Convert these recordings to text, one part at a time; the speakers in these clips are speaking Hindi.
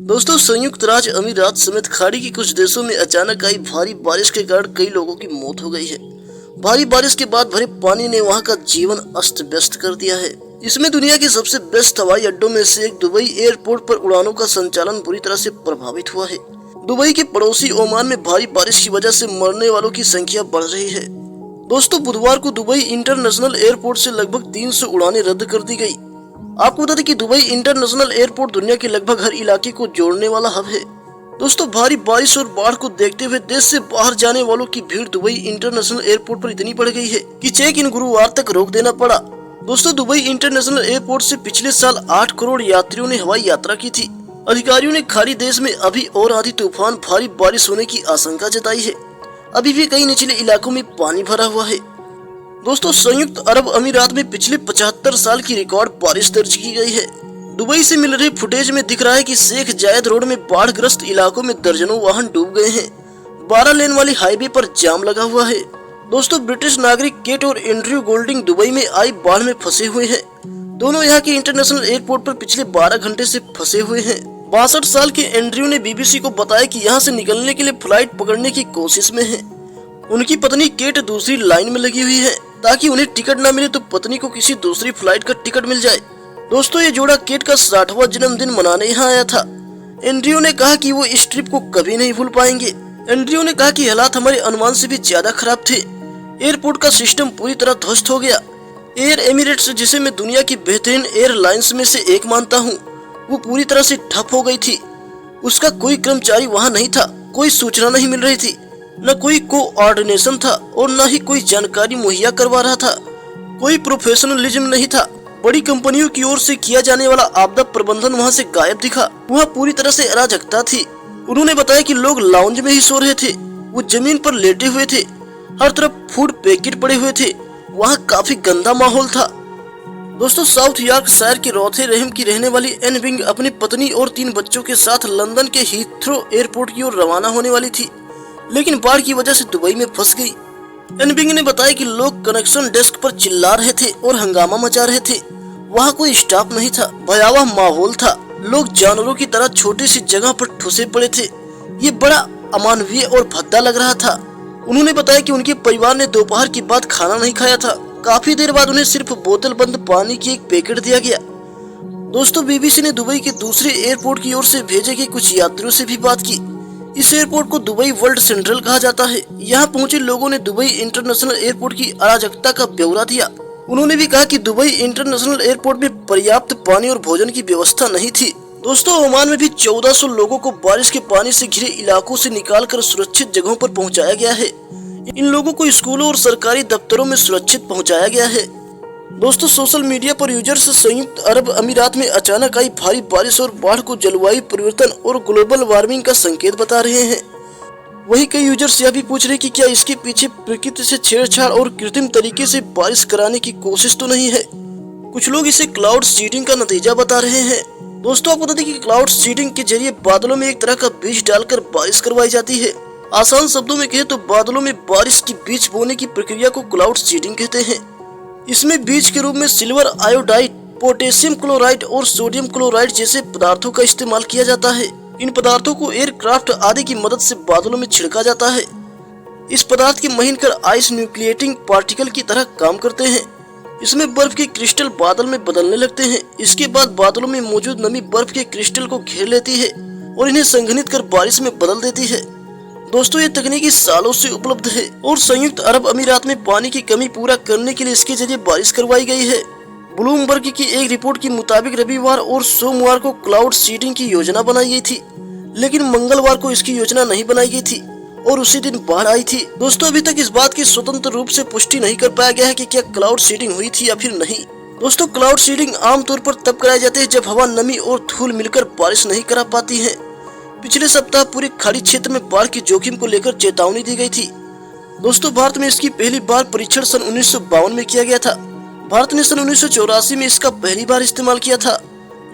दोस्तों, संयुक्त राज्य अमीरात समेत खाड़ी के कुछ देशों में अचानक आई भारी बारिश के कारण कई लोगों की मौत हो गई है। भारी बारिश के बाद भरे पानी ने वहां का जीवन अस्त व्यस्त कर दिया है। इसमें दुनिया के सबसे बेस्ट हवाई अड्डों में से एक दुबई एयरपोर्ट पर उड़ानों का संचालन बुरी तरह से प्रभावित हुआ है। दुबई के पड़ोसी ओमान में भारी बारिश की वजह से मरने वालों की संख्या बढ़ रही है। दोस्तों, बुधवार को दुबई इंटरनेशनल एयरपोर्ट से लगभग 300 उड़ानें रद्द कर दी गई। आपको बता दें कि दुबई इंटरनेशनल एयरपोर्ट दुनिया के लगभग हर इलाके को जोड़ने वाला हब है। दोस्तों, भारी बारिश और बाढ़ को देखते हुए देश से बाहर जाने वालों की भीड़ दुबई इंटरनेशनल एयरपोर्ट पर इतनी बढ़ गई है कि चेक इन गुरुवार तक रोक देना पड़ा। दोस्तों, दुबई इंटरनेशनल एयरपोर्ट से पिछले साल 8 करोड़ यात्रियों ने हवाई यात्रा की थी। अधिकारियों ने खाड़ी देश में अभी और आंधी तूफान भारी बारिश होने की आशंका जताई है। अभी भी कई निचले इलाकों में पानी भरा हुआ है। दोस्तों, संयुक्त अरब अमीरात में पिछले 75 साल की रिकॉर्ड बारिश दर्ज की गई है। दुबई से मिल रहे फुटेज में दिख रहा है कि शेख जायद रोड में बाढ़ग्रस्त इलाकों में दर्जनों वाहन डूब गए हैं। 12 लेन वाली हाईवे पर जाम लगा हुआ है। दोस्तों, ब्रिटिश नागरिक केट और एंड्रयू गोल्डिंग दुबई में आई बाढ़ में फंसे हुए हैं। दोनों यहाँ के इंटरनेशनल एयरपोर्ट पर पिछले 12 घंटे से फंसे हुए हैं। 62 साल के एंड्रयू ने बीबीसी को बताया कि यहाँ से निकलने के लिए फ्लाइट पकड़ने की कोशिश में है। उनकी पत्नी केट दूसरी लाइन में लगी हुई है ताकि उन्हें टिकट न मिले तो पत्नी को किसी दूसरी फ्लाइट का टिकट मिल जाए। दोस्तों, ये जोड़ा केट का 60वां जन्मदिन मनाने यहाँ आया था। एंड्रयू ने कहा कि वो इस ट्रिप को कभी नहीं भूल पाएंगे। एंड्रयू ने कहा कि हालात हमारे अनुमान से भी ज्यादा खराब थे। एयरपोर्ट का सिस्टम पूरी तरह ध्वस्त हो गया। एयर एमिरेट्स, जिसे मैं दुनिया की बेहतरीन एयरलाइंस में से एक मानता हूँ, वो पूरी तरह से ठप हो गई थी। उसका कोई कर्मचारी वहाँ नहीं था, कोई सूचना नहीं मिल रही थी, न कोई कोऑर्डिनेशन था और न ही कोई जानकारी मुहैया करवा रहा था। कोई प्रोफेशनलिज्म नहीं था। बड़ी कंपनियों की ओर से किया जाने वाला आपदा प्रबंधन वहां से गायब दिखा। वहां पूरी तरह से अराजकता थी। उन्होंने बताया कि लोग लाउंज में ही सो रहे थे, वो जमीन पर लेटे हुए थे, हर तरफ फूड पैकेट पड़े हुए थे। वहां काफी गंदा माहौल था। दोस्तों, साउथ यॉर्कशायर के रोथेरहम की रहने वाली एन बिंग अपनी पत्नी और 3 बच्चों के साथ लंदन के हीथ्रो एयरपोर्ट की ओर रवाना होने वाली थी, लेकिन बाढ़ की वजह से दुबई में फंस गई। एन बिंग ने बताया कि लोग कनेक्शन डेस्क पर चिल्ला रहे थे और हंगामा मचा रहे थे। वहाँ कोई स्टाफ नहीं था। भयावह माहौल था। लोग जानवरों की तरह छोटी सी जगह पर ठुसे पड़े थे। ये बड़ा अमानवीय और भद्दा लग रहा था। उन्होंने बताया कि उनके परिवार ने दोपहर के बाद खाना नहीं खाया था। काफी देर बाद उन्हें सिर्फ बोतल बंद पानी की एक पैकेट दिया गया। दोस्तों, बीबीसी ने दुबई के दूसरे एयरपोर्ट की ओर से भेजे गए कुछ यात्रियों से भी बात की। इस एयरपोर्ट को दुबई वर्ल्ड सेंट्रल कहा जाता है। यहाँ पहुंचे लोगों ने दुबई इंटरनेशनल एयरपोर्ट की अराजकता का ब्यौरा दिया। उन्होंने भी कहा कि दुबई इंटरनेशनल एयरपोर्ट में पर्याप्त पानी और भोजन की व्यवस्था नहीं थी। दोस्तों, ओमान में भी 1400 लोगों को बारिश के पानी से घिरे इलाकों से निकालकर सुरक्षित जगहों पर पहुंचाया गया है। इन लोगों को स्कूलों और सरकारी दफ्तरों में सुरक्षित पहुंचाया गया है। दोस्तों, सोशल मीडिया पर यूजर्स संयुक्त अरब अमीरात में अचानक आई भारी बारिश और बाढ़ को जलवायु परिवर्तन और ग्लोबल वार्मिंग का संकेत बता रहे हैं। वहीं कई यूजर्स यह भी पूछ रहे हैं कि क्या इसके पीछे प्रकृति से छेड़छाड़ और कृत्रिम तरीके से बारिश कराने की कोशिश तो नहीं है। कुछ लोग इसे क्लाउड सीडिंग का नतीजा बता रहे हैं। दोस्तों, आपको बता दें कि क्लाउड सीडिंग के जरिए बादलों में एक तरह का बीज डालकर बारिश करवाई जाती है। आसान शब्दों में कहे तो बादलों में बारिश की बीज बोने की प्रक्रिया को क्लाउड सीडिंग कहते हैं। इसमें बीज के रूप में सिल्वर आयोडाइड, पोटेशियम क्लोराइड और सोडियम क्लोराइड जैसे पदार्थों का इस्तेमाल किया जाता है। इन पदार्थों को एयरक्राफ्ट आदि की मदद से बादलों में छिड़का जाता है। इस पदार्थ के महीनकर आइस न्यूक्लिएटिंग पार्टिकल की तरह काम करते हैं। इसमें बर्फ के क्रिस्टल बादल में बदलने लगते हैं। इसके बाद बादलों में मौजूद नमी बर्फ के क्रिस्टल को घेर लेती है और इन्हें संघनित कर बारिश में बदल देती है। दोस्तों, ये तकनीकी सालों से उपलब्ध है और संयुक्त अरब अमीरात में पानी की कमी पूरा करने के लिए इसके जरिए बारिश करवाई गई है। ब्लूमबर्ग की एक रिपोर्ट के मुताबिक रविवार और सोमवार को क्लाउड सीडिंग की योजना बनाई गई थी, लेकिन मंगलवार को इसकी योजना नहीं बनाई गई थी और उसी दिन बाढ़ आई थी। दोस्तों, अभी तक इस बात की स्वतंत्र रूप से पुष्टि नहीं कर पाया गया है कि क्या क्लाउड सीडिंग हुई थी या फिर नहीं। दोस्तों, क्लाउड सीडिंग आमतौर पर तब कराई जाती है जब हवा, नमी और धूल मिलकर बारिश नहीं करा पाती है। पिछले सप्ताह पूरे खाड़ी क्षेत्र में बाढ़ की जोखिम को लेकर चेतावनी दी गई थी। दोस्तों, भारत में इसकी पहली बार परीक्षण सन 1952 में किया गया था। भारत ने सन 1984 में इसका पहली बार इस्तेमाल किया था,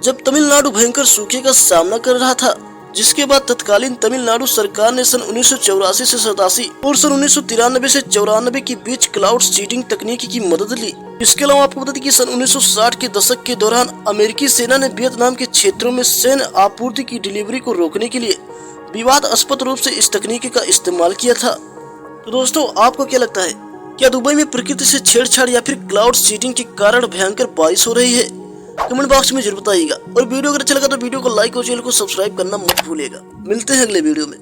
जब तमिलनाडु भयंकर सूखे का सामना कर रहा था, जिसके बाद तत्कालीन तमिलनाडु सरकार ने सन 1984 से 87 और सन 1993 से 94 के बीच क्लाउड सीडिंग तकनीक की मदद ली। इसके अलावा आपको बता दें कि सन 1960 के दशक के दौरान अमेरिकी सेना ने वियतनाम के क्षेत्रों में सैन्य आपूर्ति की डिलीवरी को रोकने के लिए विवादास्पद रूप से इस तकनीक का इस्तेमाल किया था। तो दोस्तों, आपको क्या लगता है, क्या दुबई में प्रकृति से छेड़छाड़ या फिर क्लाउड सीडिंग के कारण भयंकर बारिश हो रही है? कमेंट बॉक्स में जरूर बताइएगा। और वीडियो अगर अच्छा लगा तो वीडियो को लाइक और चैनल को सब्सक्राइब करना मत भूलिएगा। मिलते हैं अगले वीडियो में।